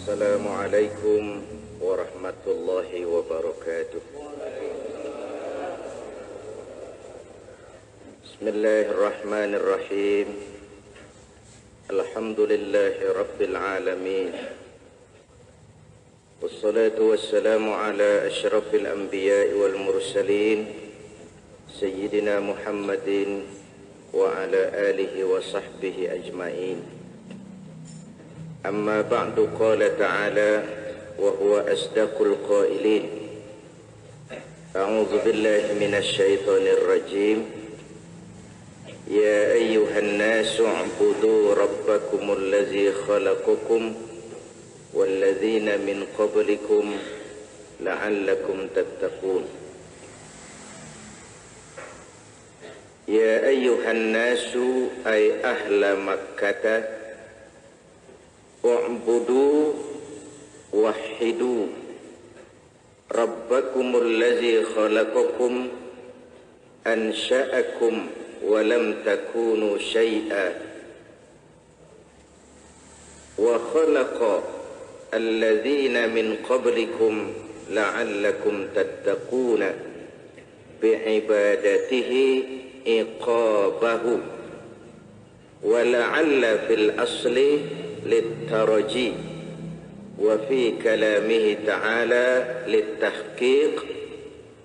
Assalamualaikum warahmatullahi wabarakatuh. Bismillahirrahmanirrahim. Alhamdulillahi rabbil alamin. Wassalatu wassalamu ala asyrafil anbiya'i wal mursalin Sayyidina Muhammadin wa ala alihi wa sahbihi ajma'in. Amma ba'du, qala ta'ala wa huwa asdaqul qailin. A'udzu billahi minasy syaithanir rajim. Ya ayyuhan nasu 'budu rabbakumul ladzi khalaqakum wal ladzina min qablikum la'allakum tattaqun. Ya ayyuhan nasu ay ahla Makkah, u'budu wahidu rabbakumul ladzi khalaqakum ansha'akum wa lam takunu syai'a wa khalaqa alladzina min qablikum la'allakum tattaquna bi'ibadatihi iqabahu wa la'alla fil asli littaraji wa fi kalamihi ta'ala littahqiq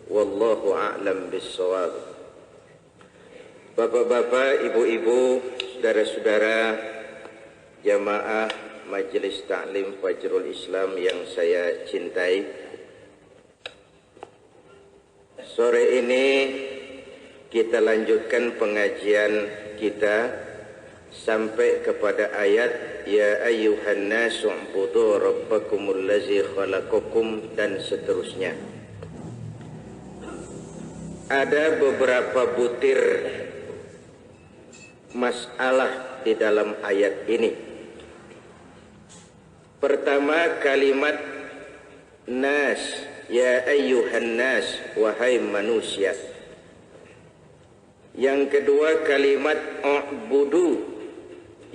wallahu a'lam bissawab. Bapak-bapak, ibu-ibu, saudara-saudara jamaah Majelis Ta'lim Fajrul Islam yang saya cintai, sore ini kita lanjutkan pengajian kita sampai kepada ayat ya ayyuhan nasu u'budu rabbakumul ladzi khalaqakum dan seterusnya. Ada beberapa butir masalah di dalam ayat ini. Pertama, kalimat nas, ya ayyuhan nas, wahai manusia. Yang kedua, kalimat u'budu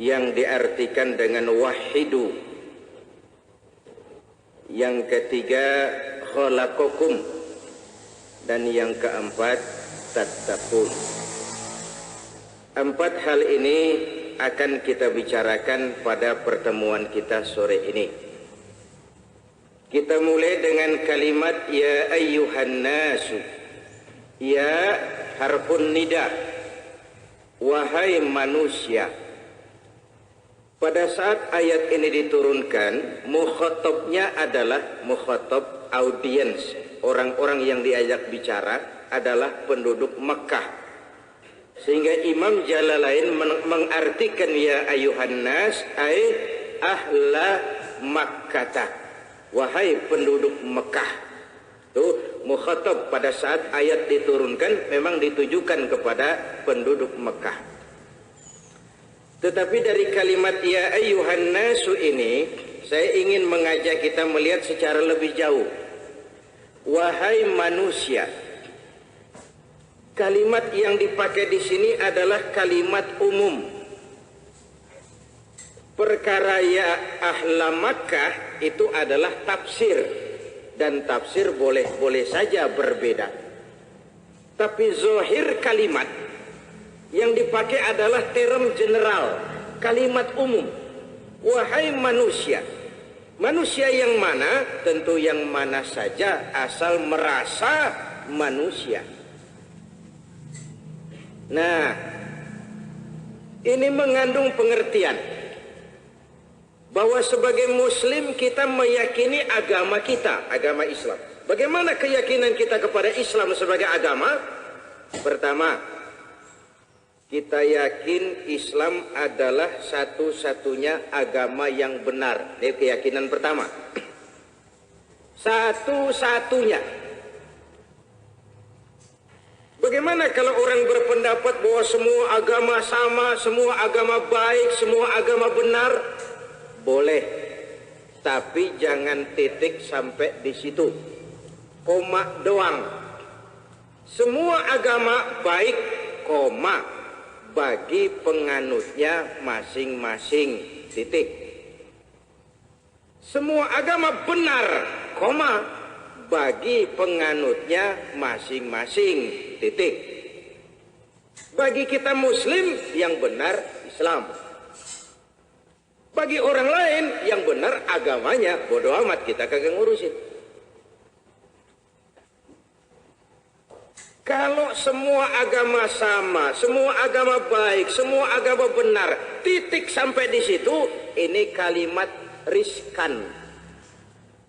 yang diartikan dengan wahidu. Yang ketiga, khalaqakum, dan yang keempat, tattaqun. Empat hal ini akan kita bicarakan pada pertemuan kita sore ini. Kita mulai dengan kalimat ya ayyuhan nasu. Ya harfun nida, wahai manusia. Pada saat ayat ini diturunkan, mukhatabnya adalah mukhatab audiens. Orang-orang yang diajak bicara adalah penduduk Makkah. Sehingga Imam Jalalain mengartikan ya ayuhan nas ay ahla Makkata, wahai penduduk Mekah. Tuh, mukhatab pada saat ayat diturunkan memang ditujukan kepada penduduk Mekah. Tetapi dari kalimat ya ayyuhan nasu ini, saya ingin mengajak kita melihat secara lebih jauh. Wahai manusia. Kalimat yang dipakai di sini adalah kalimat umum. Perkara ya ahla Makkah itu adalah tafsir. Dan tafsir boleh saja berbeda. Tapi zahir kalimat yang dipakai adalah term general, kalimat umum. Wahai manusia. Manusia yang mana? Tentu yang mana saja asal merasa manusia. Nah, ini mengandung pengertian bahwa sebagai muslim kita meyakini agama kita, agama Islam. Bagaimana keyakinan kita kepada Islam sebagai agama? Pertama, kita yakin Islam adalah satu-satunya agama yang benar. Ini keyakinan pertama. Satu-satunya. Bagaimana kalau orang berpendapat bahwa semua agama sama, semua agama baik, semua agama benar? Boleh, tapi jangan titik sampai di situ, koma doang. Semua agama baik, koma, bagi penganutnya masing-masing, titik. Semua agama benar, koma, bagi penganutnya masing-masing, titik. Bagi kita muslim yang benar Islam. Bagi orang lain yang benar agamanya, bodoh amat, kita kagak ngurusin. Kalau semua agama sama, semua agama baik, semua agama benar, titik sampai di situ, ini kalimat riskan.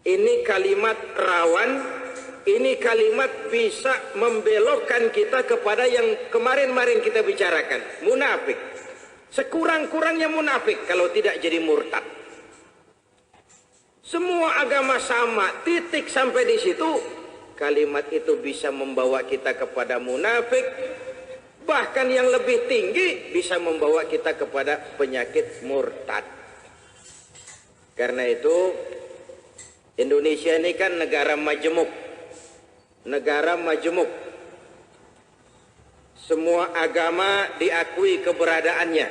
Ini kalimat rawan, ini kalimat bisa membelokkan kita kepada yang kemarin-marin kita bicarakan, munafik. Sekurang-kurangnya munafik kalau tidak jadi murtad. Semua agama sama, titik sampai di situ, kalimat itu bisa membawa kita kepada munafik, bahkan yang lebih tinggi bisa membawa kita kepada penyakit murtad. Karena itu Indonesia ini kan negara majemuk. Negara majemuk. Semua agama diakui keberadaannya.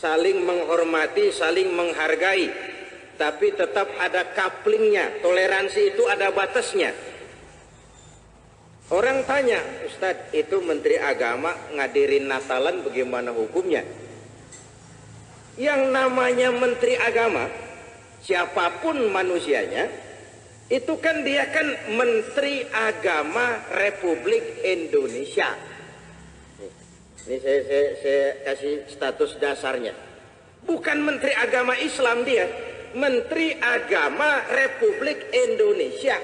Saling menghormati, saling menghargai. Tapi tetap ada couplingnya. Toleransi itu ada batasnya. Orang tanya, Ustadz, itu Menteri Agama ngadirin Natalan bagaimana hukumnya? Yang namanya Menteri Agama, siapapun manusianya, itu kan dia kan Menteri Agama Republik Indonesia. Ini saya kasih status dasarnya. Bukan Menteri Agama Islam dia, Menteri Agama Republik Indonesia.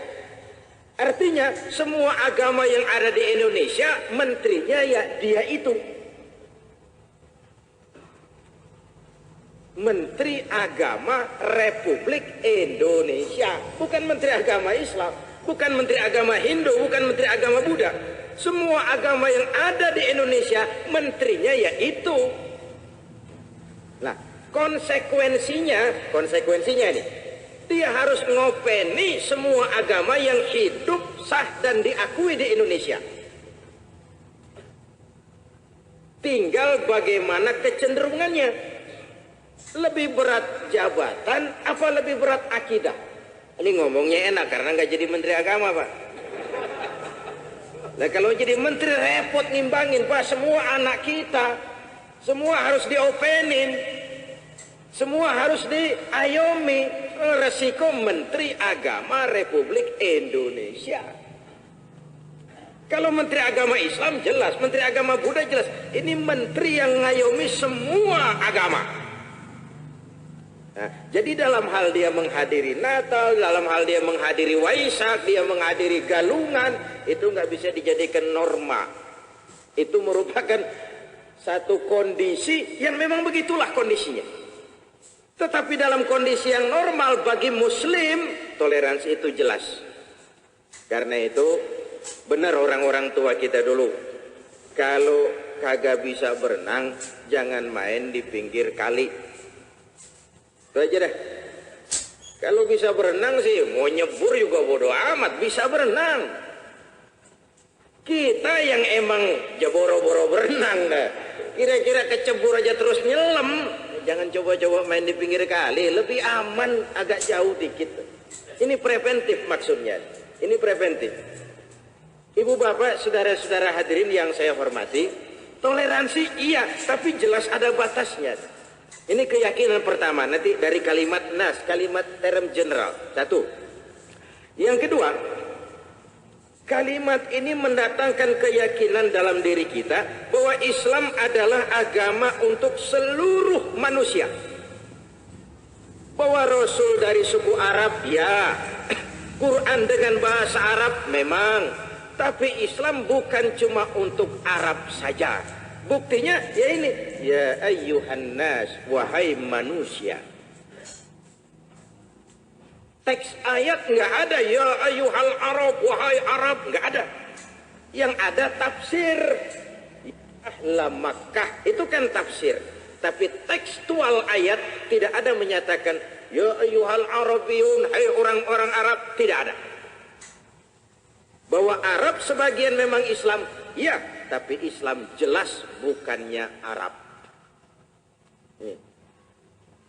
Artinya semua agama yang ada di Indonesia, menterinya ya dia itu. Menteri Agama Republik Indonesia, bukan Menteri Agama Islam, bukan Menteri Agama Hindu, bukan Menteri Agama Buddha. Semua agama yang ada di Indonesia, menterinya ya itu. Nah, konsekuensinya nih, dia harus ngopeni semua agama yang hidup, sah dan diakui di Indonesia. Tinggal bagaimana kecenderungannya. Lebih berat jabatan apa lebih berat akidah? Ini ngomongnya enak karena nggak jadi Menteri Agama, Pak. Nah, kalau jadi menteri repot nimbangin, Pak. Semua anak kita, semua harus diopenin, semua harus diayomi. Resiko Menteri Agama Republik Indonesia. Kalau Menteri Agama Islam jelas, Menteri Agama Buddha jelas. Ini menteri yang ngayomi semua agama. Nah, jadi dalam hal dia menghadiri Natal, dalam hal dia menghadiri Waisak, dia menghadiri Galungan, itu nggak bisa dijadikan norma. Itu merupakan satu kondisi yang memang begitulah kondisinya. Tetapi dalam kondisi yang normal bagi Muslim, toleransi itu jelas. Karena itu benar orang-orang tua kita dulu, kalau kagak bisa berenang, jangan main di pinggir kali. Itu aja dah. Kalau bisa berenang sih, mau nyebur juga bodoh amat, bisa berenang. Kita yang emang jaboro-boro berenang dah. Kira-kira kecebur aja terus nyelam. Jangan coba-coba main di pinggir kali, lebih aman agak jauh dikit. Ini preventif maksudnya. Ini preventif. Ibu bapak, saudara-saudara hadirin yang saya hormati, toleransi iya, tapi jelas ada batasnya. Ini keyakinan pertama, nanti dari kalimat nas, kalimat term general. Satu. Yang kedua, kalimat ini mendatangkan keyakinan dalam diri kita bahwa Islam adalah agama untuk seluruh manusia. Bahwa Rasul dari suku Arab, ya. Quran dengan bahasa Arab, memang. Tapi Islam bukan cuma untuk Arab saja. Buktinya ya ini, ya ayyuhan nas, wahai manusia. Teks ayat nggak ada, ya ayyuhal Arab, wahai Arab, nggak ada. Yang ada tafsir. Ahla Makkah itu kan tafsir. Tapi tekstual ayat tidak ada menyatakan ya ayyuhal Arabiyun, hai orang-orang Arab, tidak ada. Bahwa Arab sebagian memang Islam, ya, tapi Islam jelas bukannya Arab.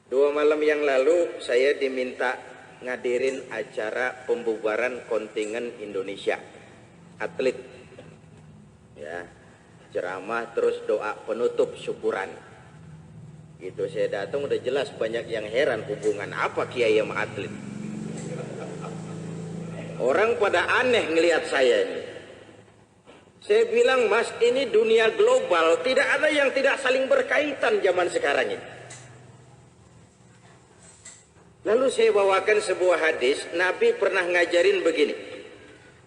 2 malam yang lalu saya diminta ngadirin acara pembubaran kontingen Indonesia atlet, ya, ceramah terus doa penutup syukuran. Gitu saya datang udah jelas banyak yang heran hubungan apa kiai sama atlet. Orang pada aneh ngelihat saya ini. Saya bilang, Mas, ini dunia global, tidak ada yang tidak saling berkaitan zaman sekarang ini. Lalu saya bawakan sebuah hadis, Nabi pernah ngajarin begini.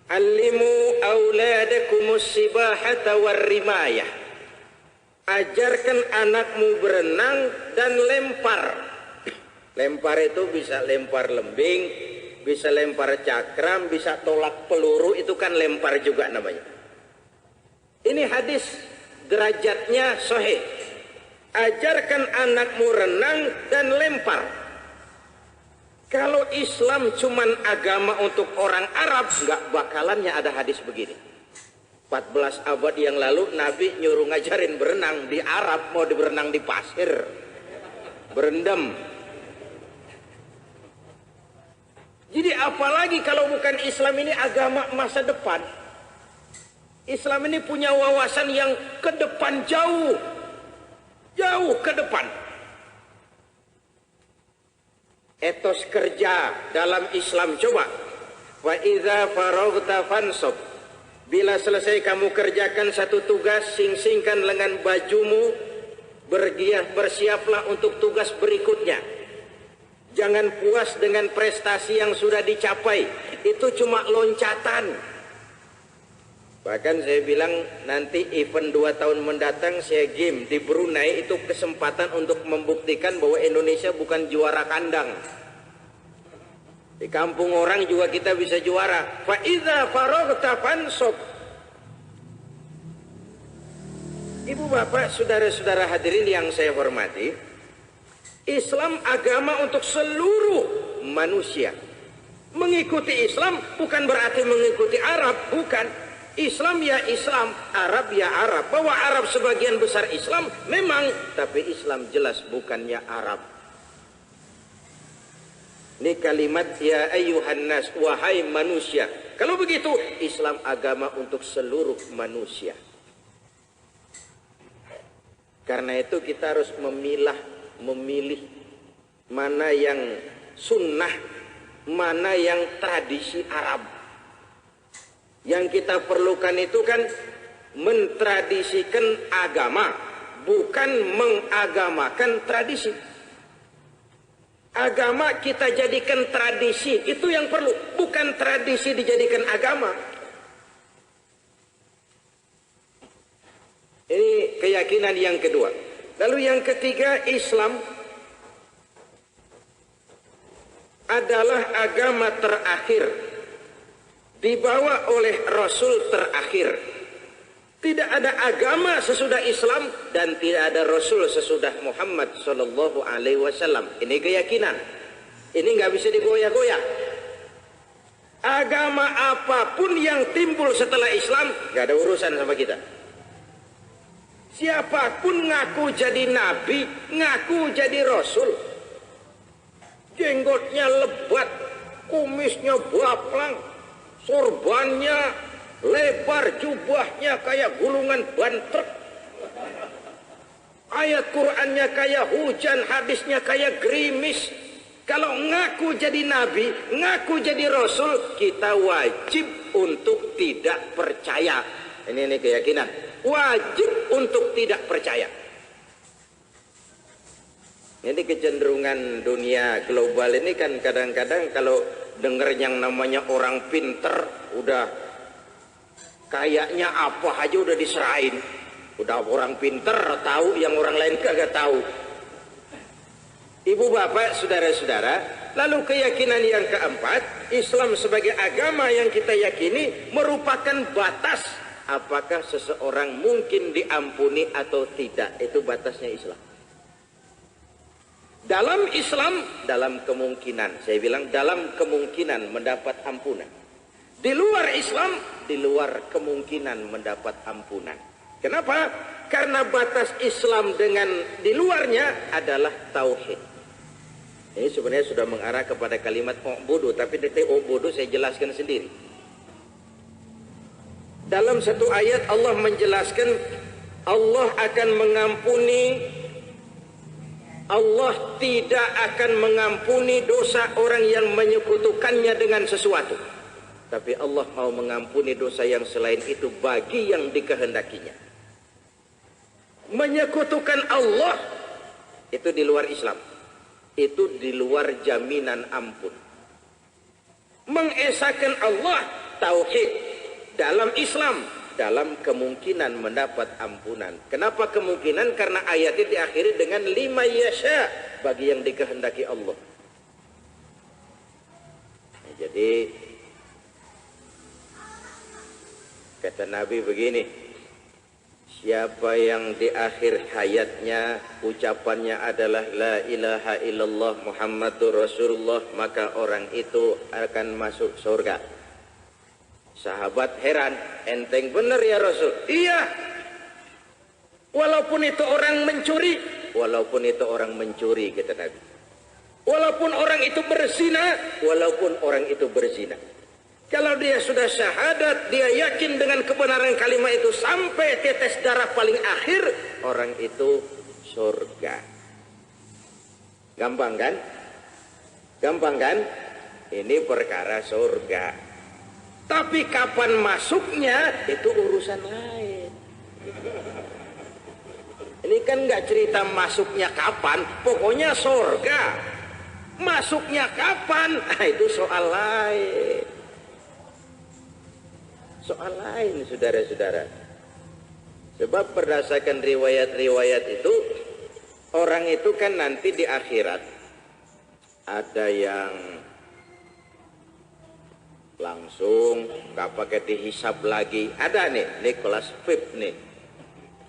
Allimu auladakumus sibahata warrimayah. Ajarkan anakmu berenang dan lempar. Lempar itu bisa lempar lembing, bisa lempar cakram, bisa tolak peluru, itu kan lempar juga namanya. Ini hadis derajatnya sahih. Ajarkan anakmu renang dan lempar. Kalau Islam cuman agama untuk orang Arab, nggak bakalannya ada hadis begini. 14 abad yang lalu Nabi nyuruh ngajarin berenang di Arab, mau berenang di pasir, berendam. Jadi apalagi kalau bukan Islam ini agama masa depan. Islam ini punya wawasan yang ke depan, jauh ke depan. Etos kerja dalam Islam, coba. Wa idza faraghta fansab. Bila selesai kamu kerjakan satu tugas, sing-singkan lengan bajumu, bersiaplah untuk tugas berikutnya. Jangan puas dengan prestasi yang sudah dicapai, itu cuma loncatan. Bahkan saya bilang nanti event 2 tahun mendatang saya game di Brunei, itu kesempatan untuk membuktikan bahwa Indonesia bukan juara kandang. Di kampung orang juga kita bisa juara. Fa idza faraghta fansab. Ibu bapak, saudara-saudara hadirin yang saya hormati, Islam agama untuk seluruh manusia. Mengikuti Islam bukan berarti mengikuti Arab, bukan. Islam ya Islam, Arab ya Arab. Bahwa Arab sebagian besar Islam memang, tapi Islam jelas bukannya Arab. Ini kalimat ya ayyuhan nas, wahai manusia. Kalau begitu Islam agama untuk seluruh manusia. Karena itu kita harus memilih mana yang sunnah, mana yang tradisi Arab. Yang kita perlukan itu kan mentradisikan agama, bukan mengagamakan tradisi. Agama kita jadikan tradisi, itu yang perlu, bukan tradisi dijadikan agama. Ini keyakinan yang kedua. Lalu yang ketiga, Islam adalah agama terakhir, dibawa oleh Rasul terakhir. Tidak ada agama sesudah Islam dan tidak ada Rasul sesudah Muhammad Sallallahu Alaihi Wasallam. Ini keyakinan. Ini nggak bisa digoyah-goyah. Agama apapun yang timbul setelah Islam nggak ada urusan sama kita. Siapapun ngaku jadi nabi, ngaku jadi Rasul, jenggotnya lebat, kumisnya baplang, sorbannya lebar, jubahnya kayak gulungan ban truk, ayat Qur'annya kayak hujan, hadisnya kayak gerimis. Kalau ngaku jadi nabi, ngaku jadi Rasul, kita wajib untuk tidak percaya. Ini keyakinan. Wajib untuk tidak percaya. Ini kecenderungan dunia global ini kan kadang-kadang kalau dengar yang namanya orang pinter, udah kayaknya apa aja udah diserahin. Udah orang pinter tahu yang orang lain kagak tahu. Ibu bapak, saudara-saudara, lalu keyakinan yang keempat, Islam sebagai agama yang kita yakini merupakan batas apakah seseorang mungkin diampuni atau tidak. Itu batasnya Islam. Dalam Islam, dalam kemungkinan, saya bilang dalam kemungkinan mendapat ampunan. Di luar Islam, di luar kemungkinan mendapat ampunan. Kenapa? Karena batas Islam dengan di luarnya adalah tauhid. Ini sebenarnya sudah mengarah kepada kalimat u'budu, tapi detik u'budu saya jelaskan sendiri. Dalam satu ayat Allah menjelaskan Allah akan mengampuni, Allah tidak akan mengampuni dosa orang yang menyekutukannya dengan sesuatu. Tapi Allah mau mengampuni dosa yang selain itu bagi yang dikehendakinya. Menyekutukan Allah itu di luar Islam. Itu di luar jaminan ampun. Mengesahkan Allah, tauhid, dalam Islam, dalam kemungkinan mendapat ampunan. Kenapa kemungkinan? Karena ayatnya diakhiri dengan lima yasha, bagi yang dikehendaki Allah. Nah, jadi kata Nabi begini, siapa yang di akhir hayatnya ucapannya adalah la ilaha illallah Muhammadur Rasulullah, maka orang itu akan masuk surga. Sahabat heran, enteng benar ya Rasul? Iya. Walaupun itu orang mencuri, walaupun itu orang mencuri, kata Nabi. Walaupun orang itu berzina, walaupun orang itu berzina. Kalau dia sudah syahadat, dia yakin dengan kebenaran kalimat itu sampai tetes darah paling akhir, orang itu surga. Gampang kan? Gampang kan? Ini perkara surga. Tapi kapan masuknya, itu urusan lain. Ini kan nggak cerita masuknya kapan, pokoknya surga. Masuknya kapan, nah itu soal lain. Soal lain, saudara-saudara. Sebab berdasarkan riwayat-riwayat itu, orang itu kan nanti di akhirat ada yang langsung nggak pakai dihisab lagi. Ada nih kelas VIP nih,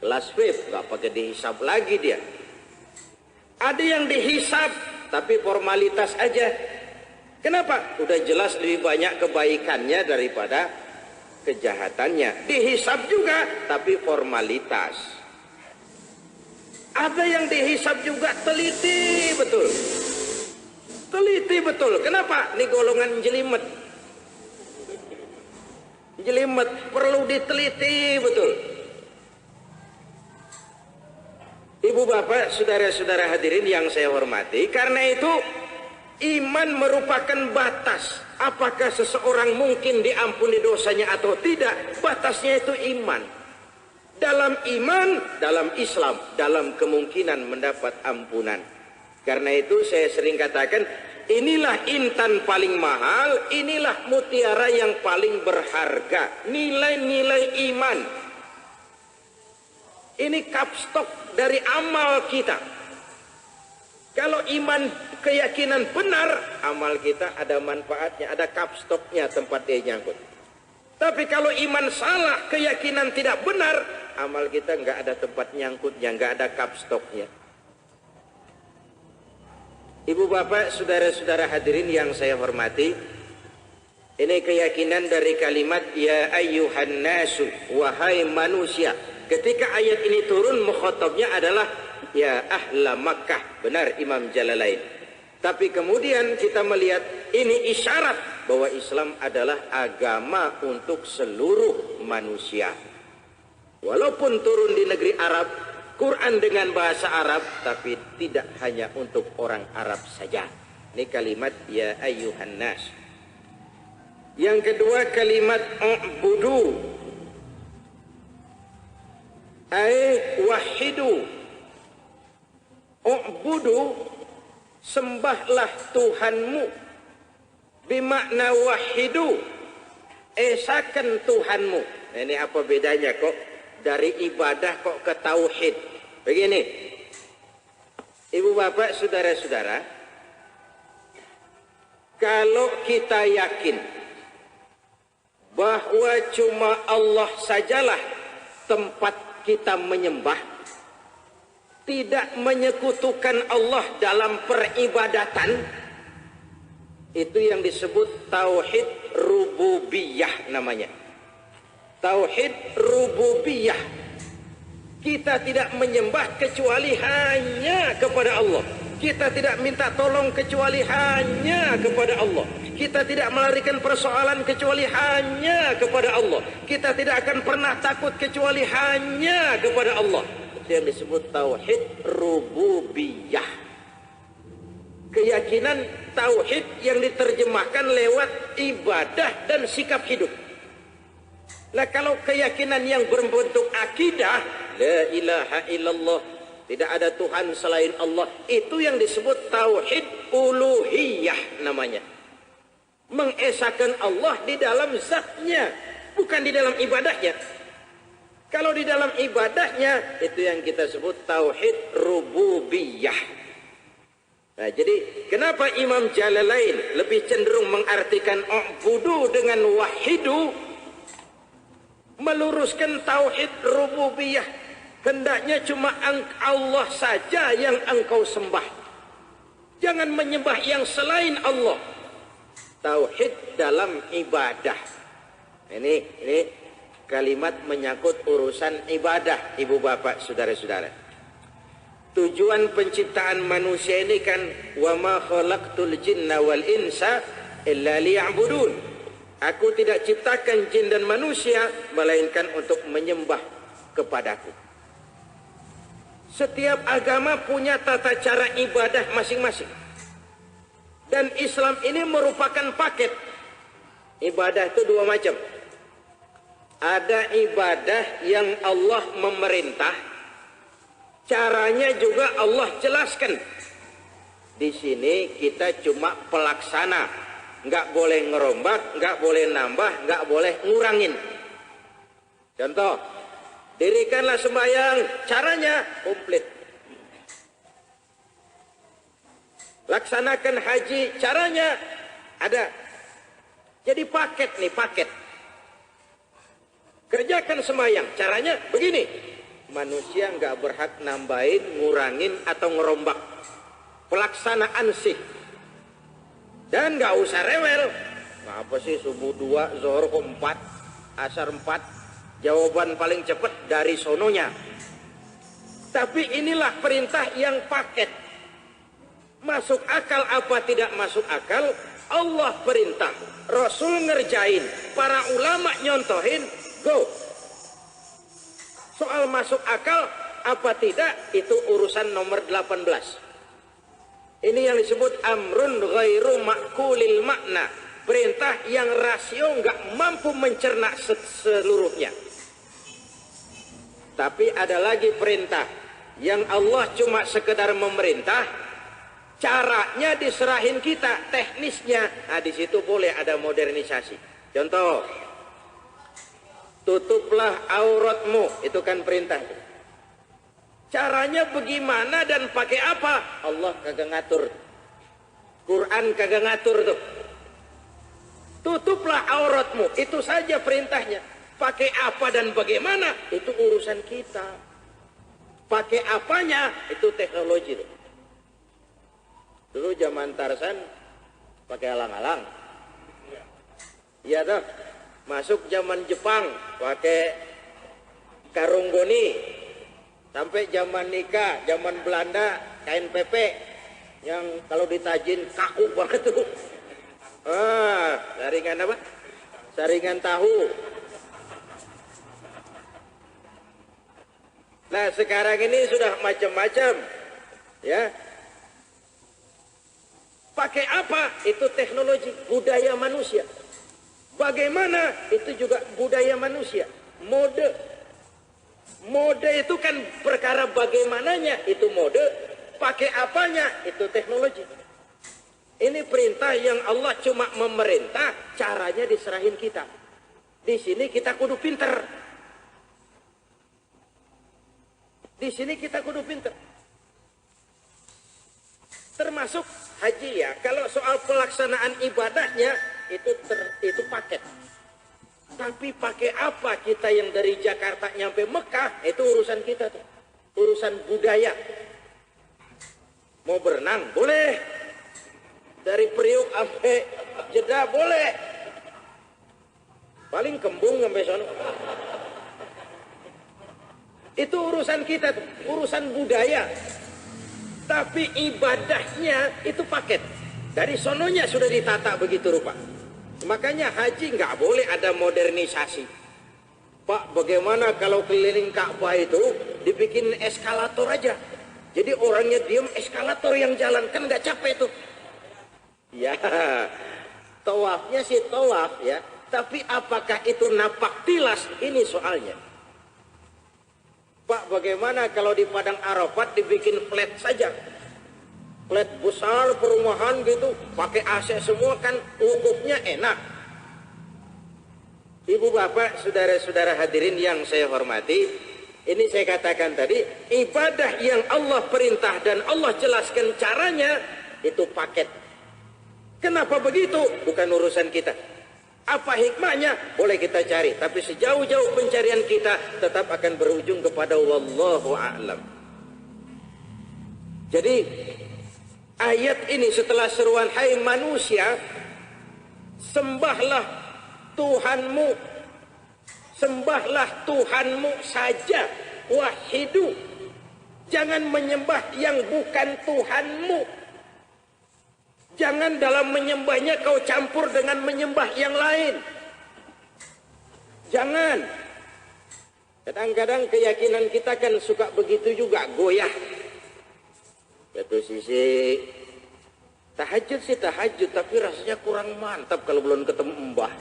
kelas VIP nggak pakai dihisab lagi dia. Ada yang dihisab tapi formalitas aja. Kenapa? Udah jelas lebih banyak kebaikannya daripada kejahatannya. Dihisab juga tapi formalitas. Ada yang dihisab juga teliti betul. Teliti betul. Kenapa? Ini golongan jelimet. Jelimet perlu diteliti betul. Ibu bapak, saudara-saudara hadirin yang saya hormati, karena itu iman merupakan batas. Apakah seseorang mungkin diampuni dosanya atau tidak? Batasnya itu iman. Dalam iman, dalam Islam, dalam kemungkinan mendapat ampunan. Karena itu saya sering katakan, inilah intan paling mahal, inilah mutiara yang paling berharga. Nilai-nilai iman. Ini kapstok dari amal kita. Kalau iman keyakinan benar, amal kita ada manfaatnya, ada kapstoknya tempat dia nyangkut. Tapi kalau iman salah, keyakinan tidak benar, amal kita nggak ada tempat nyangkutnya, nggak ada kapstoknya. Ibu bapak, saudara-saudara hadirin yang saya hormati, ini keyakinan dari kalimat ya ayyuhan nasu, wahai manusia. Ketika ayat ini turun, mukhatabnya adalah ya ahla Makkah. Benar Imam Jalalain. Tapi kemudian kita melihat ini isyarat bahwa Islam adalah agama untuk seluruh manusia. Walaupun turun di negeri Arab, Quran dengan bahasa Arab, tapi tidak hanya untuk orang Arab saja. Ini kalimat ya ayyuhan nas. Yang kedua kalimat u'budu, ay wahidu. U'budu, sembahlah Tuhanmu. Bimakna wahidu, esakan Tuhanmu. Nah, ini apa bedanya kok dari ibadah kok ke tauhid? Begini, ibu bapak, saudara-saudara, kalau kita yakin bahwa cuma Allah sajalah tempat kita menyembah, tidak menyekutukan Allah dalam peribadatan, itu yang disebut tauhid rububiyah namanya. Tauhid rububiyah. Kita tidak menyembah kecuali hanya kepada Allah. Kita tidak minta tolong kecuali hanya kepada Allah. Kita tidak melarikan persoalan kecuali hanya kepada Allah. Kita tidak akan pernah takut kecuali hanya kepada Allah. Itu yang disebut tauhid rububiyah. Keyakinan tauhid yang diterjemahkan lewat ibadah dan sikap hidup. Nah, kalau keyakinan yang berbentuk akidah, la ilaha illallah, tidak ada Tuhan selain Allah, itu yang disebut tauhid uluhiyah namanya. Mengesahkan Allah di dalam zatnya, bukan di dalam ibadahnya. Kalau di dalam ibadahnya, itu yang kita sebut tauhid rububiyah. Nah, jadi kenapa Imam Jalalain lebih cenderung mengartikan u'budu dengan wahidu, meluruskan tauhid rububiyah. Hendaknya cuma Allah saja yang engkau sembah. Jangan menyembah yang selain Allah. Tauhid dalam ibadah. Ini kalimat menyangkut urusan ibadah, ibu bapak, saudara-saudara. Tujuan penciptaan manusia ini kan wa ma khalaqtul jinna wal insa illa liya'budun. Aku tidak ciptakan jin dan manusia melainkan untuk menyembah kepadaku. Setiap agama punya tata cara ibadah masing-masing. Dan Islam ini merupakan paket. Ibadah itu dua macam. Ada ibadah yang Allah memerintah. Caranya juga Allah jelaskan. Di sini kita cuma pelaksana. Nggak boleh ngerombak, nggak boleh nambah, nggak boleh ngurangin. Contoh, dirikanlah sembahyang, caranya komplit. Laksanakan haji, caranya ada. Jadi paket nih, paket. Kerjakan sembahyang, caranya begini. Manusia nggak berhak nambahin, ngurangin, atau ngerombak. Pelaksanaan sih. Dan nggak usah rewel. Apa sih subuh 2, zuhur 4, asar 4. Jawaban paling cepat dari sononya. Tapi inilah perintah yang paket. Masuk akal apa tidak masuk akal, Allah perintah. Rasul ngerjain, para ulama nyontohin, go. Soal masuk akal apa tidak, itu urusan nomor 18. Ini yang disebut amrun ghairu ma'kulil makna. Perintah yang rasio nggak mampu mencerna seluruhnya. Tapi ada lagi perintah yang Allah cuma sekedar memerintah, caranya diserahin kita, teknisnya. Nah, di situ boleh ada modernisasi. Contoh, tutuplah auratmu, itu kan perintah. Caranya bagaimana dan pakai apa? Allah kagak ngatur. Quran kagak ngatur tuh. Tutuplah auratmu, itu saja perintahnya. Pakai apa dan bagaimana, itu urusan kita. Pakai apanya, itu teknologi tuh. Dulu zaman Tarsan pakai alang-alang. Iya tuh. Masuk zaman Jepang pakai karung goni. Sampai zaman nikah, zaman Belanda kain pepe yang kalau ditajin kaku banget tuh. Saringan apa? Saringan tahu. Nah, sekarang ini sudah macam-macam. Ya. Pakai apa? Itu teknologi, budaya manusia. Bagaimana? Itu juga budaya manusia. Mode. Mode itu kan perkara bagaimananya, itu mode. Pakai apanya, itu teknologi. Ini perintah yang Allah cuma memerintah, caranya diserahin kita. Di sini kita kudu pinter. Di sini kita kudu pinter. Termasuk haji ya. Kalau soal pelaksanaan ibadahnya, itu paket. Tapi pakai apa kita yang dari Jakarta nyampe Mekah, itu urusan kita tuh. Urusan budaya. Mau berenang, boleh. Dari Priuk sampai Jeddah, boleh. Paling kembung sampai sana. Itu urusan kita tuh, urusan budaya. Tapi ibadahnya itu paket. Dari sononya sudah ditata begitu rupa. Makanya haji nggak boleh ada modernisasi. Pak, bagaimana kalau keliling Ka'bah itu dibikin eskalator aja? Jadi orangnya diem, eskalator yang jalan, kan nggak capek tuh. Ya, tawafnya sih tawaf ya. Tapi apakah itu napak tilas? Ini soalnya. Pak, bagaimana kalau di Padang Arafat dibikin flat saja? Flat besar perumahan gitu, pakai AC semua, kan wukufnya enak. Ibu bapak, saudara-saudara hadirin yang saya hormati, ini saya katakan tadi, ibadah yang Allah perintah dan Allah jelaskan caranya, itu paket. Kenapa begitu? Bukan urusan kita. Apa hikmahnya? Boleh kita cari. Tapi sejauh-jauh pencarian kita tetap akan berujung kepada wallahu a'lam. Jadi ayat ini setelah seruan hai manusia, sembahlah Tuhanmu, sembahlah Tuhanmu saja, wahidu. Jangan menyembah yang bukan Tuhanmu. Jangan dalam menyembahnya kau campur dengan menyembah yang lain. Jangan. Kadang-kadang keyakinan kita kan suka begitu juga, goyah. Satu sisi tahajud sih tahajud, tapi rasanya kurang mantap kalau belum ketemu mbah.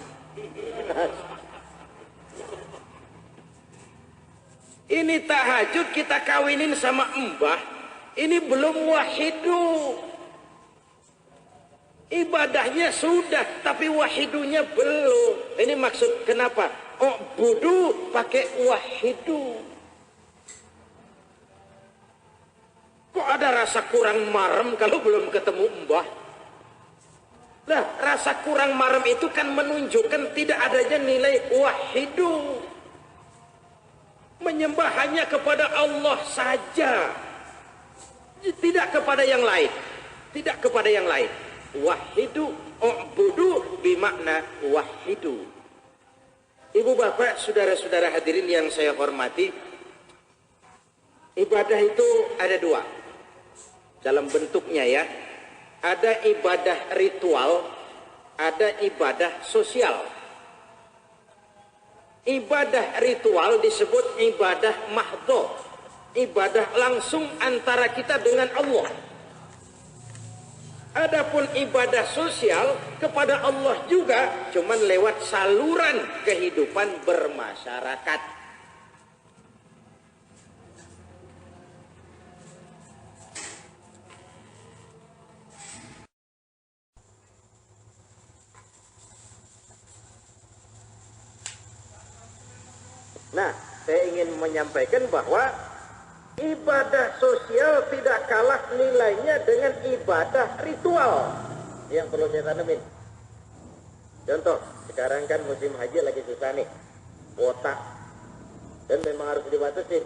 Ini tahajud kita kawinin sama mbah, ini belum wahidu. Ibadahnya sudah, tapi wahidunya belum. Ini maksud kenapa? Oh, budu pakai wahidu. Kok ada rasa kurang marem kalau belum ketemu mbah? Nah, rasa kurang marem itu kan menunjukkan tidak adanya nilai wahidu. Menyembah hanya kepada Allah saja. Tidak kepada yang lain. Tidak kepada yang lain. Wahidu, u'budu bimakna wahidu. Ibu bapak, saudara-saudara hadirin yang saya hormati, ibadah itu ada dua dalam bentuknya ya. Ada ibadah ritual, ada ibadah sosial. Ibadah ritual disebut ibadah mahdhah, ibadah langsung antara kita dengan Allah. Adapun ibadah sosial kepada Allah juga cuman lewat saluran kehidupan bermasyarakat. Nah, saya ingin menyampaikan bahwa ibadah sosial tidak kalah nilainya dengan ibadah ritual yang perlu saya tanemin. Contoh, sekarang kan musim haji lagi susah nih, kuota, dan memang harus dibatasi.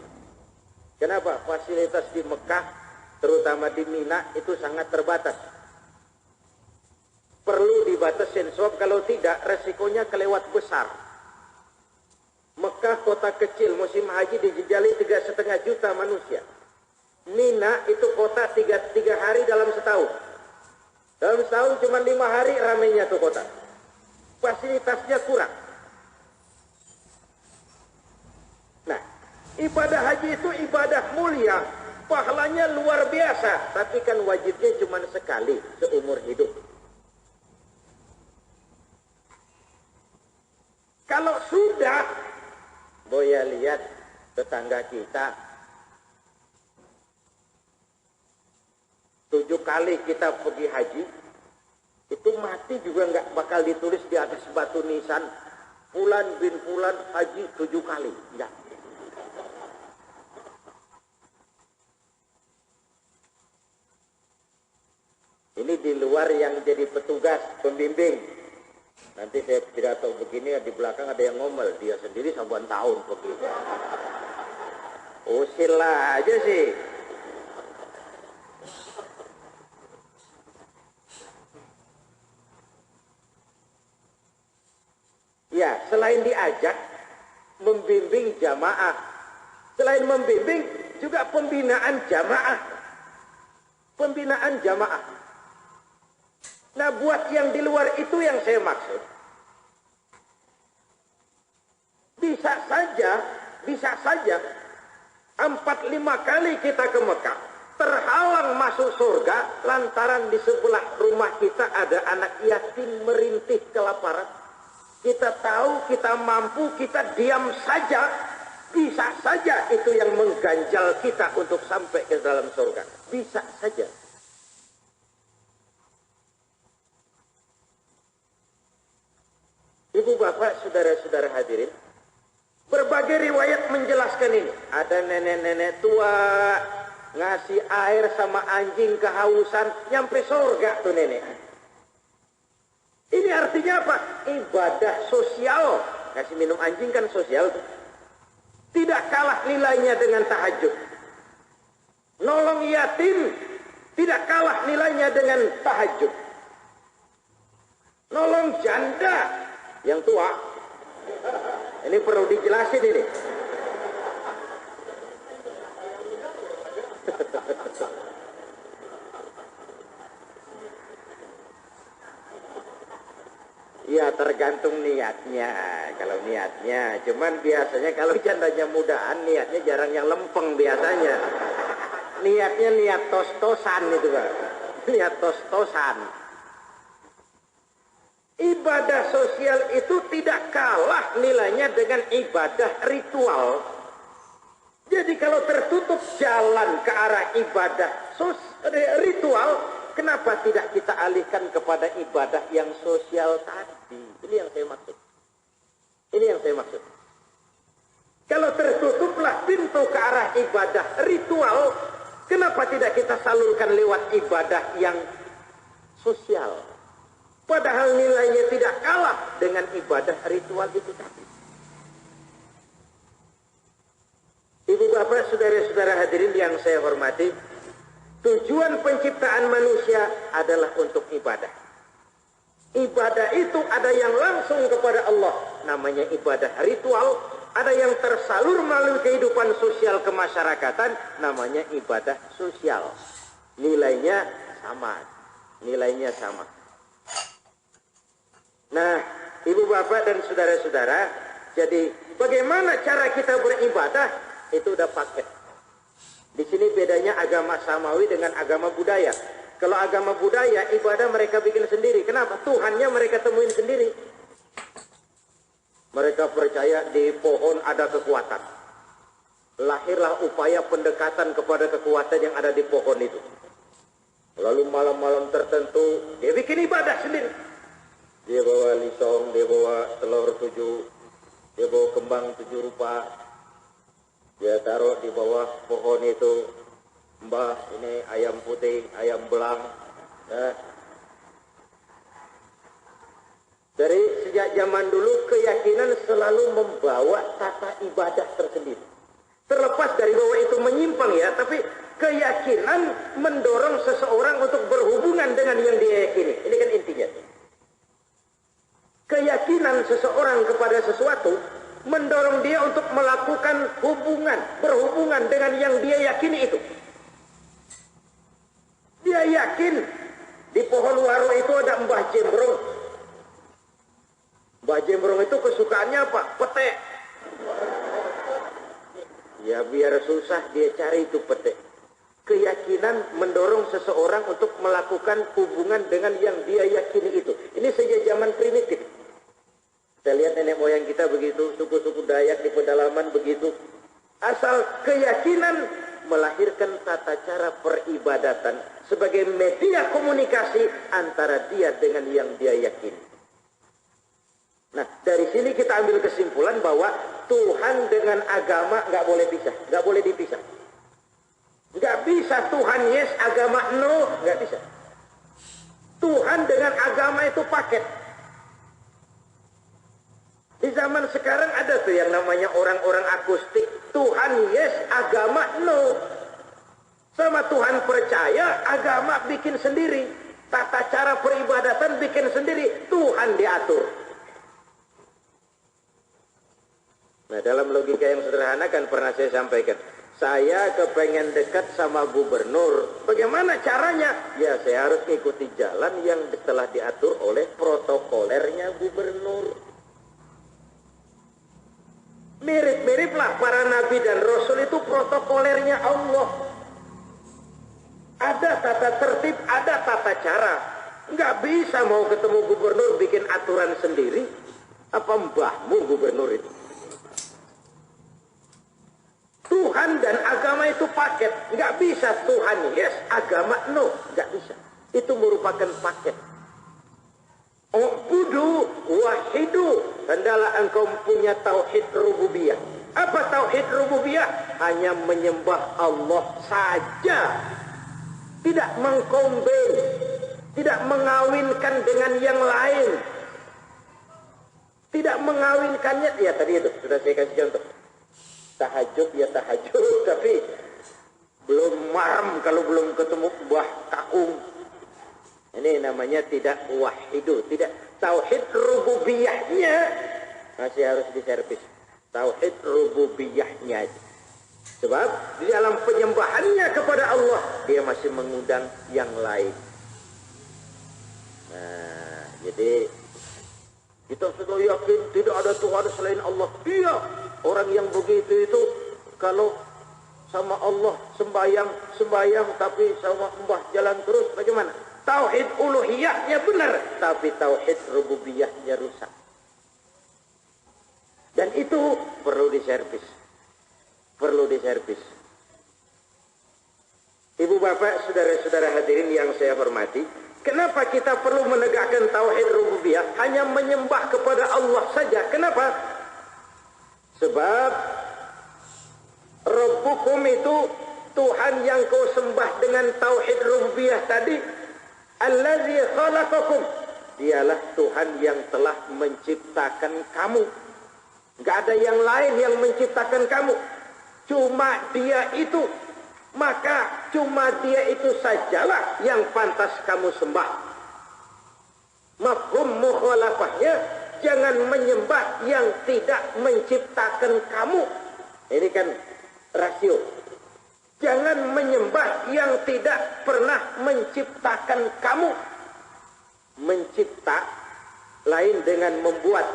Kenapa? Fasilitas di Mekah, terutama di Mina, itu sangat terbatas. Perlu dibatasin, sebab kalau tidak resikonya kelewat besar. Mekah kota kecil, musim haji dijejali 3,5 juta manusia. Mina itu kota 3 hari dalam setahun. Dalam setahun cuma 5 hari ramainya tuh kota. Fasilitasnya kurang. Nah, ibadah haji itu ibadah mulia, pahalanya luar biasa, tapi kan wajibnya cuma sekali seumur hidup. Kalau sudah, Boya lihat tetangga kita 7 kali kita pergi haji, itu mati juga nggak bakal ditulis di atas batu nisan Fulan bin Fulan haji 7 kali, enggak. Ini di luar yang jadi petugas pembimbing. Nanti saya tidak tahu begini, di belakang ada yang ngomel, dia sendiri sabuan tahun begitu. Usil aja sih. Ya, selain diajak, membimbing jamaah. Selain membimbing, juga pembinaan jamaah. pembinaan jamaah. Nah, buat yang di luar itu yang saya maksud. Bisa saja 4-5 kali kita ke Mekah terhalang masuk surga lantaran di sebelah rumah kita ada anak yatim merintih kelaparan. Kita tahu, kita mampu, kita diam saja. Bisa saja itu yang mengganjal kita untuk sampai ke dalam surga. Bisa saja. Ibu bapak, saudara-saudara hadirin, berbagai riwayat menjelaskan ini. Ada nenek-nenek tua ngasih air sama anjing kehausan, nyampe surga tuh nenek. Ini artinya apa? Ibadah sosial. Kasih minum anjing kan sosial tuh. Tidak kalah nilainya dengan tahajud. Nolong yatim tidak kalah nilainya dengan tahajud. Nolong janda yang tua. Ini perlu dijelasin ini. Ya tergantung niatnya. Kalau niatnya, cuman biasanya kalau jandanya mudahan niatnya jarang yang lempeng biasanya. Niatnya niat tos-tosan itu Pak. Niat tos-tosan. Ibadah sosial itu tidak kalah nilainya dengan ibadah ritual. Jadi kalau tertutup jalan ke arah ibadah ritual, kenapa tidak kita alihkan kepada ibadah yang sosial tadi? Ini yang saya maksud. Ini yang saya maksud. Kalau tertutuplah pintu ke arah ibadah ritual, kenapa tidak kita salurkan lewat ibadah yang sosial? Padahal nilainya tidak kalah dengan ibadah ritual itu tadi. Ibu bapak, saudara-saudara hadirin yang saya hormati, tujuan penciptaan manusia adalah untuk ibadah. Ibadah itu ada yang langsung kepada Allah, namanya ibadah ritual. Ada yang tersalur melalui kehidupan sosial kemasyarakatan, namanya ibadah sosial. Nilainya sama. Nilainya sama. Nah, ibu bapak dan saudara-saudara, jadi bagaimana cara kita beribadah, itu udah paket. Di sini bedanya agama samawi dengan agama budaya. Kalau agama budaya, ibadah mereka bikin sendiri. Kenapa? Tuhannya mereka temuin sendiri. Mereka percaya di pohon ada kekuatan. Lahirlah upaya pendekatan kepada kekuatan yang ada di pohon itu. Lalu malam-malam tertentu, dia bikin ibadah sendiri. Dia bawa lisong, dia bawa telur 7, dia bawa kembang 7 rupa. Dia taruh di bawah pohon itu. Mbah, ini ayam putih, ayam belang. Dari sejak zaman dulu keyakinan selalu membawa tata ibadah tersendiri. Terlepas dari bahwa itu menyimpang ya, tapi keyakinan mendorong seseorang untuk berhubungan dengan yang dia yakini. Ini kan intinya. Keyakinan seseorang kepada sesuatu mendorong dia untuk melakukan hubungan, berhubungan dengan yang dia yakini itu. Dia yakin di pohon waro itu ada Mbah Jembrong. Mbah Jembrong itu kesukaannya apa? Petek. Ya biar susah dia cari itu petek. Keyakinan mendorong seseorang untuk melakukan hubungan dengan yang dia yakini itu. Ini sejak zaman primitif. Kita lihat nenek moyang kita begitu, suku-suku Dayak di pedalaman begitu. Asal keyakinan melahirkan tata cara peribadatan sebagai media komunikasi antara dia dengan yang dia yakini. Nah, dari sini kita ambil kesimpulan bahwa Tuhan dengan agama nggak boleh pisah, nggak boleh dipisah. Nggak bisa Tuhan yes, agama no, nggak bisa. Tuhan dengan agama itu paket. Di zaman sekarang ada tuh yang namanya orang-orang akustik. Tuhan yes, agama no. Sama Tuhan percaya, agama bikin sendiri. Tata cara peribadatan bikin sendiri. Tuhan diatur. Nah dalam logika yang sederhana kan pernah saya sampaikan. Saya kepengen dekat sama gubernur. Bagaimana caranya? Ya saya harus mengikuti jalan yang telah diatur oleh protokolernya gubernur. Mirip-miriplah para nabi dan rasul itu protokolernya Allah. Ada tata tertib, ada tata cara. Nggak bisa mau ketemu gubernur bikin aturan sendiri. Apa mbahmu gubernur itu? Tuhan dan agama itu paket. Nggak bisa Tuhan yes, agama no. Nggak bisa. Itu merupakan paket. Ubudu wahidu. Hendaklah engkau punya tauhid rububiyah. Apa tauhid rububiyah? Hanya menyembah Allah saja. Tidak mengkombin. Tidak mengawinkan dengan yang lain. Tidak mengawinkannya. Ya tadi itu sudah saya kasih contoh. Tahajud ya tahajud, tapi belum maram kalau belum ketemu buah kakung. Ini namanya tidak wahidu, tidak tauhid rububiyahnya masih harus diservis. Tauhid rububiyahnya. Sebab di dalam penyembahannya kepada Allah dia masih mengundang yang lain. Nah, jadi kita sudah yakin tidak ada Tuhan selain Allah. Iya. Orang yang begitu itu kalau sama Allah sembahyang tapi sama mbah jalan terus bagaimana? Tauhid uluhiyahnya benar tapi tauhid rububiyahnya rusak. Dan itu perlu diservis. Perlu diservis. Ibu bapak, saudara-saudara hadirin yang saya hormati, kenapa kita perlu menegakkan tauhid rububiyah? Hanya menyembah kepada Allah saja. Kenapa? Sebab Rabbukum itu Tuhan yang kau sembah dengan tauhid rububiyah tadi, allazi khalaqakum, dialah Tuhan yang telah menciptakan kamu. Enggak ada yang lain yang menciptakan kamu. Cuma dia itu. Maka cuma dia itu sajalah yang pantas kamu sembah. Mafhum mukhalafahnya, jangan menyembah yang tidak menciptakan kamu. Ini kan rasio. Jangan menyembah yang tidak pernah menciptakan kamu. Mencipta lain dengan membuat.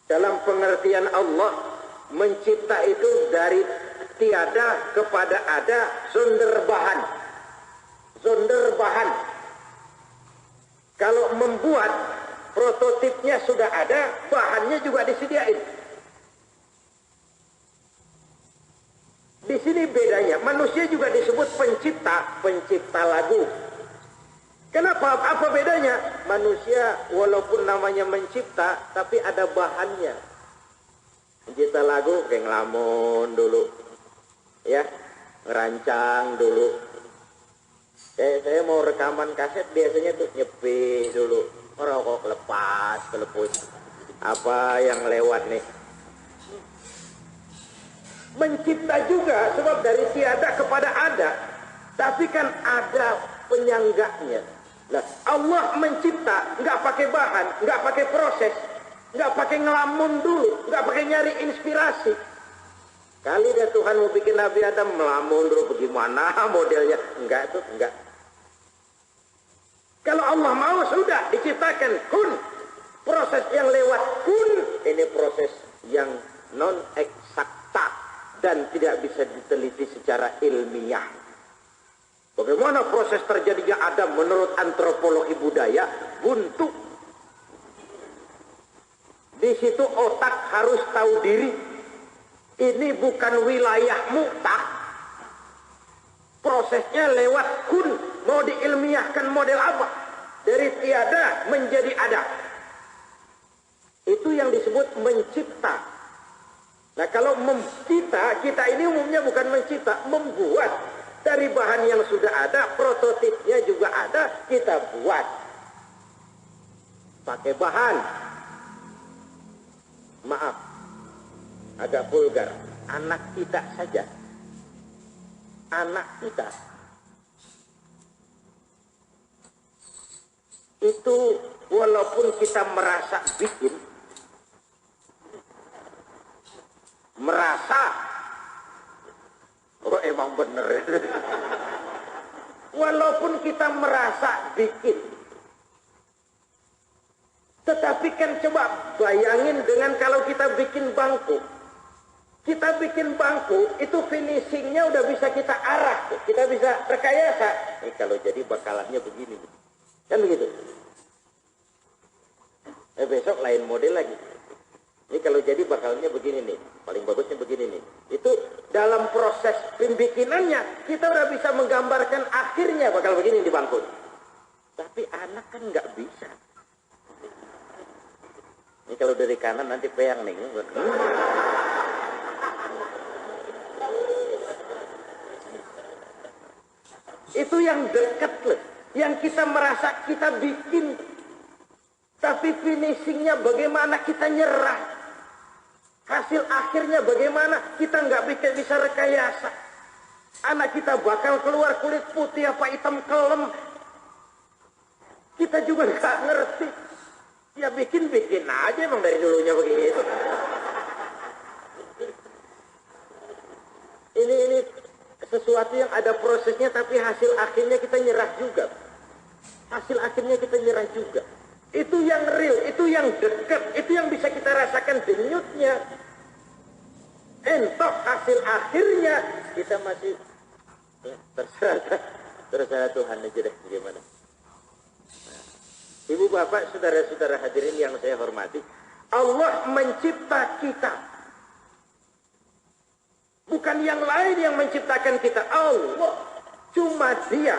Dalam pengertian Allah, mencipta itu dari tiada kepada ada, sonder bahan. Sonder bahan. Kalau membuat, prototipnya sudah ada, bahannya juga disediain. Di sini bedanya, manusia juga disebut pencipta, pencipta lagu. Kenapa? Apa bedanya? Manusia walaupun namanya mencipta, tapi ada bahannya. Pencipta lagu kayak ngelamun dulu, ya, ngerancang dulu. Saya mau rekaman kaset biasanya tuh nyepi dulu. Merokok lepas, kelepus. Apa yang lewat nih? Mencipta juga sebab dari tiada kepada ada. Tapi kan ada penyangganya. Nah, Allah mencipta nggak pakai bahan, nggak pakai proses, nggak pakai ngelamun dulu, nggak pakai nyari inspirasi. Kali dia Tuhan mau bikin Nabi Adam melamun dulu bagaimana modelnya? Enggak tuh, enggak. Kalau Allah mau sudah diciptakan kun. Proses yang lewat kun, ini proses yang non eksakta dan tidak bisa diteliti secara ilmiah. Bagaimana proses terjadinya Adam menurut antropologi budaya? Buntu. Di situ otak harus tahu diri. Ini bukan wilayahmu, tak. Prosesnya lewat kun. Mau diilmiahkan model apa? Dari tiada menjadi ada. Itu yang disebut mencipta. Nah kalau mencipta, kita ini umumnya bukan mencipta, membuat. Dari bahan yang sudah ada, prototipnya juga ada, kita buat. Pakai bahan. Maaf, agak vulgar. Anak kita saja. Anak kita. Itu walaupun kita merasa bikin. emang bener. Walaupun kita merasa bikin. Tetapi kan coba bayangin dengan kalau kita bikin bangku. Kita bikin bangku, itu finishingnya udah bisa kita arah. Kita bisa rekayasa. Ini kalau jadi bakalannya begini. Kan begitu. Besok lain model lagi. Ini kalau jadi bakalnya begini nih. Paling bagusnya begini nih. Itu dalam proses pembikinannya, kita udah bisa menggambarkan akhirnya bakal begini di bangku. Tapi anak kan nggak bisa. Ini kalau dari kanan nanti peyang nih. Itu yang dekat loh. Yang kita merasa kita bikin. Tapi finishingnya bagaimana kita nyerah. Hasil akhirnya bagaimana kita nggak bisa rekayasa. Anak kita bakal keluar kulit putih apa hitam kelem. Kita juga nggak ngerti. Ya bikin aja emang dari dulunya begitu. Ini sesuatu yang ada prosesnya tapi hasil akhirnya kita nyerah juga. Hasil akhirnya kita nyerah juga. Itu yang real, itu yang dekat, itu yang bisa kita rasakan denyutnya. Entok hasil akhirnya kita masih ya, terserah Tuhan aja deh bagaimana. Nah, Ibu bapak saudara-saudara hadirin yang saya hormati, Allah mencipta kita. Bukan yang lain yang menciptakan kita, Allah. Cuma Dia.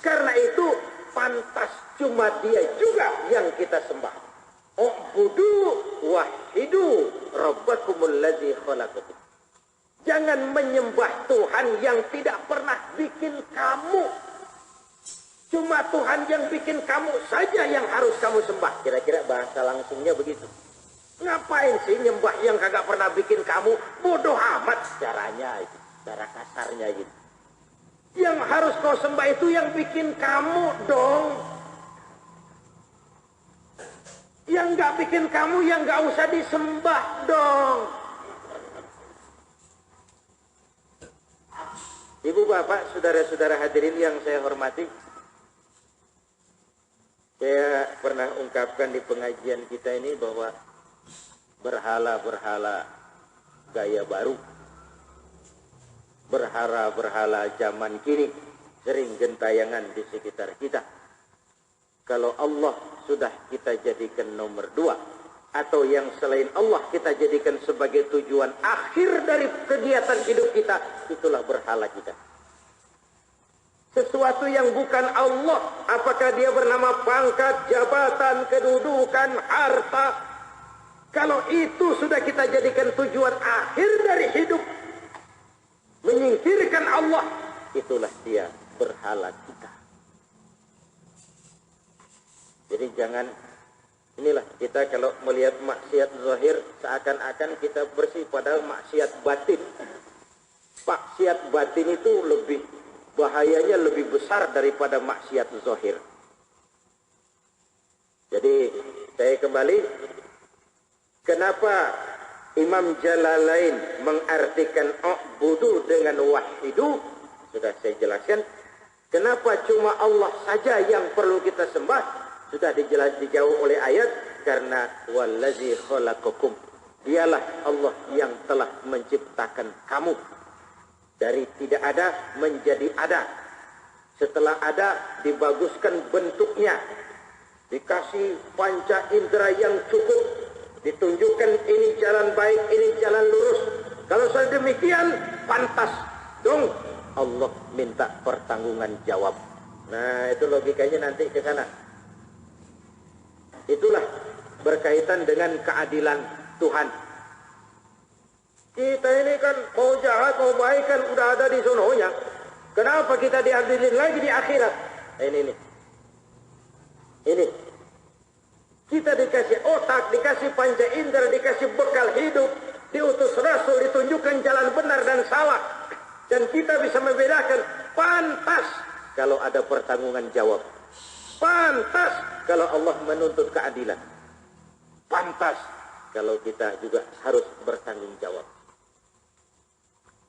Karena itu pantas cuma Dia juga yang kita sembah. U'budu wahidu rabbakumul ladzi khalaqakum. Jangan menyembah Tuhan yang tidak pernah bikin kamu. Cuma Tuhan yang bikin kamu saja yang harus kamu sembah. Kira-kira bahasa langsungnya begitu. Ngapain sih nyembah yang kagak pernah bikin kamu? Bodoh amat caranya itu, cara kasarnya gitu. Yang harus kau sembah itu yang bikin kamu dong. Yang nggak bikin kamu yang nggak usah disembah dong. Ibu bapak, saudara-saudara hadirin yang saya hormati, saya pernah ungkapkan di pengajian kita ini bahwa berhala-berhala gaya baru, berhala-berhala zaman kini sering gentayangan di sekitar kita. Kalau Allah sudah kita jadikan nomor 2, atau yang selain Allah kita jadikan sebagai tujuan akhir dari kegiatan hidup kita, itulah berhala kita. Sesuatu yang bukan Allah, apakah dia bernama pangkat, jabatan, kedudukan, harta, kalau itu sudah kita jadikan tujuan akhir dari hidup, menyingkirkan Allah, itulah dia berhala kita. Jadi jangan, inilah kita kalau melihat maksiat zahir seakan-akan kita bersih, padahal maksiat batin. Maksiat batin itu lebih bahayanya, lebih besar daripada maksiat zahir. Jadi saya kembali, kenapa Imam Jalalain mengartikan u'budu dengan wahidu? Sudah saya jelaskan. Kenapa cuma Allah saja yang perlu kita sembah? Sudah dijawab oleh ayat, karena wallazi khalaqakum. Dialah Allah yang telah menciptakan kamu dari tidak ada menjadi ada. Setelah ada, dibaguskan bentuknya, dikasih panca indera yang cukup, ditunjukkan ini jalan baik, ini jalan lurus. Kalau sudah demikian, pantas dong Allah minta pertanggungan jawab. Nah, itu logikanya nanti ke sana. Itulah berkaitan dengan keadilan Tuhan. Kita ini kan mau jahat, mau baik kan udah ada di sononya. Kenapa kita diadilin lagi di akhirat? Ini. Kita dikasih otak, dikasih panca indera, dikasih bekal hidup, diutus Rasul, ditunjukkan jalan benar dan salah. Dan kita bisa membedakan, pantas kalau ada pertanggungan jawab. Pantas kalau Allah menuntut keadilan. Pantas kalau kita juga harus bertanggung jawab.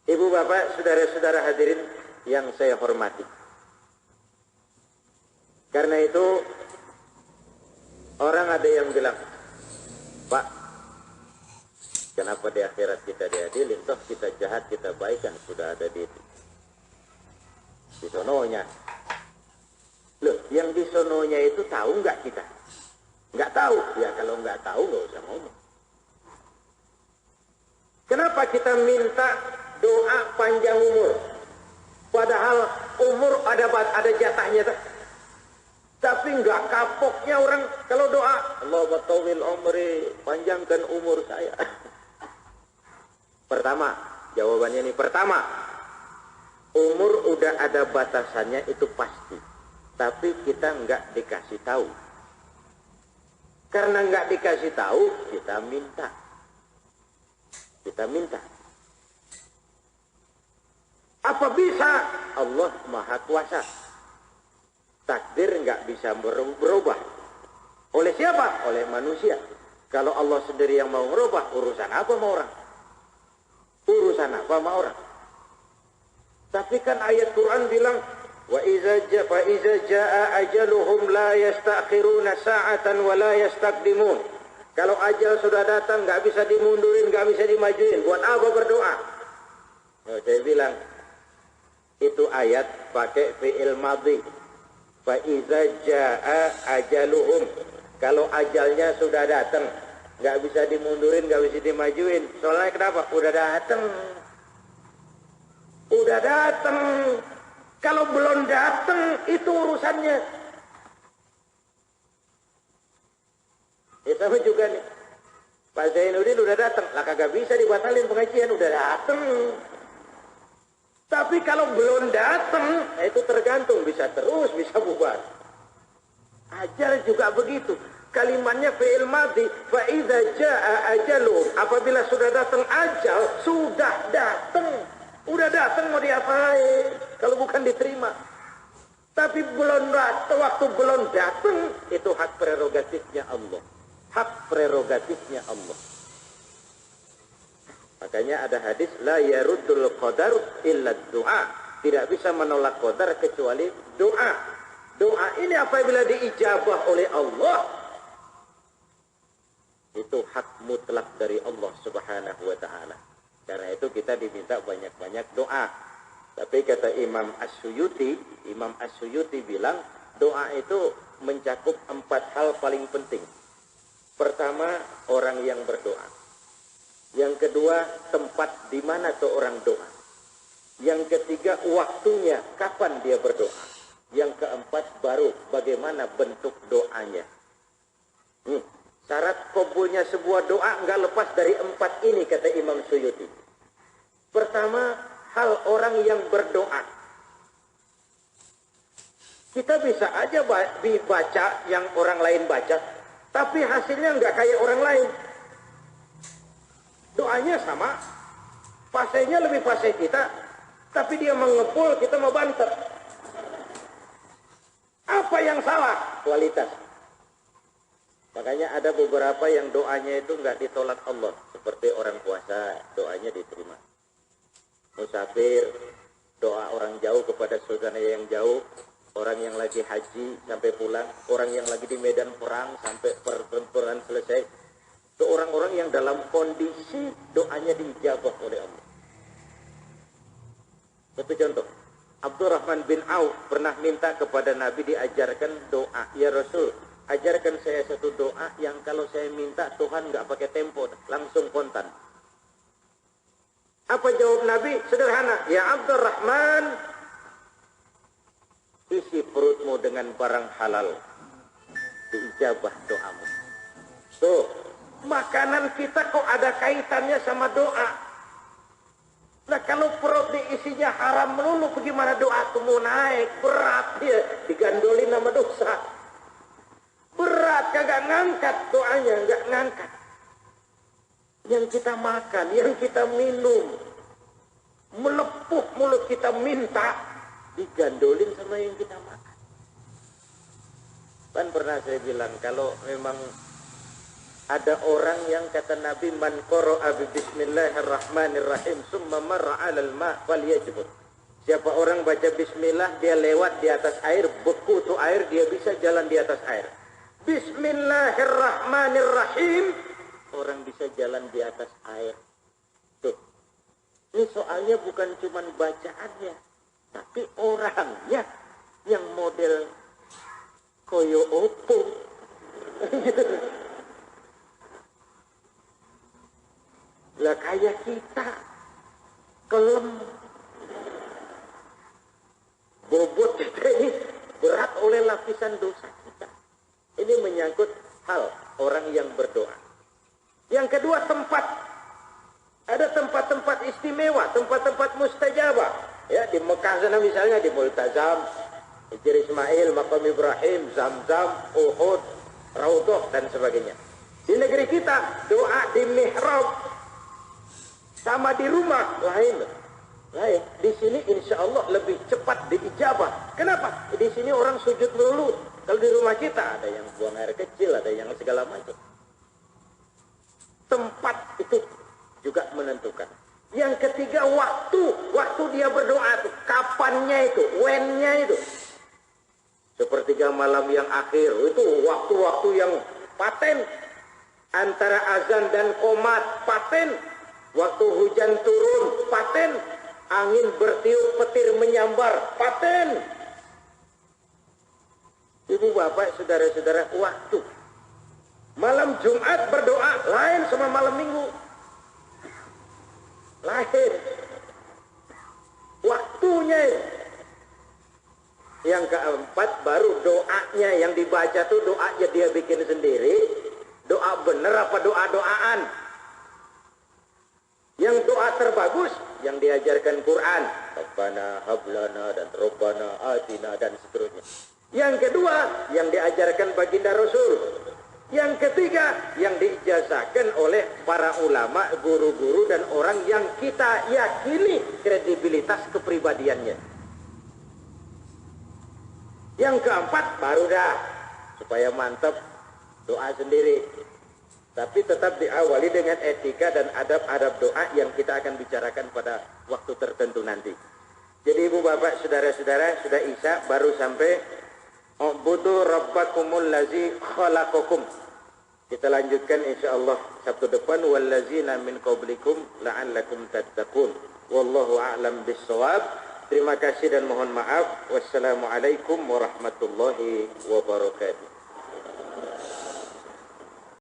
Ibu bapak, saudara-saudara hadirin yang saya hormati. Karena itu orang ada yang bilang, Pak, kenapa di akhirat kita diadilin? Toh kita jahat, kita baik kan sudah ada di sononya. Loh, yang di sononya itu tahu nggak kita? Nggak tahu. Ya kalau nggak tahu nggak usah ngomong. Kenapa kita minta doa panjang umur? Padahal umur ada jatahnya. Tapi nggak kapoknya orang kalau doa, Allahumma tawil umri, panjangkan umur saya. Pertama, jawabannya ini pertama, umur udah ada batasannya itu pasti. Tapi kita nggak dikasih tahu. Karena nggak dikasih tahu, kita minta. Kita minta. Apa bisa? Allah Maha Kuasa. Takdir nggak bisa berubah. Oleh siapa? Oleh manusia. Kalau Allah sendiri yang mau merubah, urusan apa sama orang? Urusan apa sama orang? Tapi kan ayat Quran bilang, wa iza jaa ajaluhum la yastakhiruna sa'atan wa la yastaqdimun. Kalau ajal sudah datang nggak bisa dimundurin, nggak bisa dimajuin. Buat apa berdoa? Nah, saya bilang itu ayat pakai fi'il madhi. Fa iza jaa ajaluhum. Kalau ajalnya sudah datang, nggak bisa dimundurin, nggak bisa dimajuin. Soalnya kenapa? Udah datang. Udah datang. Kalau belum datang, itu urusannya. Ya sama juga nih. Pak Zainuddin udah datang. Lah kagak bisa dibatalin pengajian, udah datang. Tapi kalau belum datang, itu tergantung. Bisa terus, bisa bubar. Ajal juga begitu. Kalimatnya fi'il madhi. Fa idza jaa ajaluhum. Apabila sudah datang ajal, sudah datang. Udah datang mau diapain? Kalau bukan diterima. Tapi belum datang, waktu belum datang, itu hak prerogatifnya Allah. Hak prerogatifnya Allah. Makanya ada hadis, la yaruddul qadar illa du'a. Tidak bisa menolak qadar kecuali doa. Doa ini apabila diijabah oleh Allah, itu hak mutlak dari Allah Subhanahu wa ta'ala. Karena itu kita diminta banyak-banyak doa. Tapi kata Imam As-Suyuti bilang, doa itu mencakup 4 hal paling penting. Pertama, orang yang berdoa. Yang kedua, tempat di mana tuh orang doa. Yang ketiga, waktunya, kapan dia berdoa. Yang keempat, baru bagaimana bentuk doanya. Syarat kabulnya sebuah doa enggak lepas dari 4 ini, kata Imam Suyuti. Pertama, hal orang yang berdoa. Kita bisa aja baca yang orang lain baca, tapi hasilnya enggak kayak orang lain. Doanya sama, fasenya lebih fase kita, tapi dia mengepul, kita mau banter. Apa yang salah? Kualitas. Makanya ada beberapa yang doanya itu nggak ditolak Allah. Seperti orang puasa, doanya diterima. Musafir, doa orang jauh kepada saudara yang jauh. Orang yang lagi haji sampai pulang. Orang yang lagi di medan perang sampai pertempuran selesai. Itu orang-orang yang dalam kondisi doanya dijabah oleh Allah. Satu contoh. Abdurrahman bin Auf pernah minta kepada Nabi diajarkan doa. Ya Rasul, ajarkan saya satu doa yang kalau saya minta Tuhan nggak pakai tempo, langsung spontan. Apa jawab Nabi? Sederhana. Ya Abdurrahman, isi perutmu dengan barang halal, diijabah doamu. Tuh, makanan kita kok ada kaitannya sama doa. Nah kalau perut diisinya haram melulu, bagaimana doa itu mau naik? Berat ya, digandolin sama dosa. Berat, kagak ngangkat doanya, nggak ngangkat. Yang kita makan, yang kita minum, melepuh mulut kita minta, digandolin sama yang kita makan. Kan pernah saya bilang, kalau memang Ada orang yang kata Nabi, man qara'a bi bismillahirrahmanirrahim summa marra 'alal ma' falyajbur. Siapa orang baca bismillah, dia lewat di atas air, beku tuh air, dia bisa jalan di atas air. Bismillahirrahmanirrahim, orang bisa jalan di atas air. Tuh. Ini soalnya bukan cuma bacaannya, tapi orangnya yang model koyo opo. Lah kayak kita kelem, bobot kita ini berat oleh lapisan dosa kita. Ini menyangkut hal orang yang berdoa. Yang kedua, tempat. Ada tempat-tempat istimewa, tempat-tempat mustajabah. Ya, di Mekah sana misalnya, di Multazam, Hijr Ismail, Maqam Ibrahim, Zamzam, Uhud, Raudhah dan sebagainya. Di negeri kita, doa di mihrab sama di rumah lain. Di sini insya Allah lebih cepat diijabah. Kenapa? Di sini orang sujud melulu. Kalau di rumah kita ada yang buang air kecil, ada yang segala macam. Tempat itu juga menentukan. Yang ketiga, waktu dia berdoa itu, kapannya itu, when-nya itu. Sepertiga malam yang akhir, itu waktu-waktu yang paten. Antara azan dan qomat, paten. Waktu hujan turun, paten. Angin bertiup, petir menyambar, paten. Ibu bapak, saudara-saudara, waktu. Malam Jumat berdoa, lain sama malam Minggu. Lain. Waktunya itu. Yang keempat, baru doanya yang dibaca tuh doanya dia bikin sendiri. Doa bener apa doa-doaan? Yang doa terbagus yang diajarkan Quran, Rabbana hablana dan Rabbana atina dan seterusnya. Yang kedua yang diajarkan baginda Rasul. Yang ketiga yang diijazahkan oleh para ulama, guru-guru dan orang yang kita yakini kredibilitas kepribadiannya. Yang keempat baru dah supaya mantap doa sendiri. Tapi tetap diawali dengan etika dan adab-adab doa yang kita akan bicarakan pada waktu tertentu nanti. Jadi ibu bapak, saudara-saudara, sudah isya baru sampai U'budu rabbakumul ladzi khalaqakum. Kita lanjutkan insyaallah Sabtu depan, wallazina min qablikum la'allakum tattaqun. Wallahu a'lam bissawab. Terima kasih dan mohon maaf. Wassalamualaikum warahmatullahi wabarakatuh.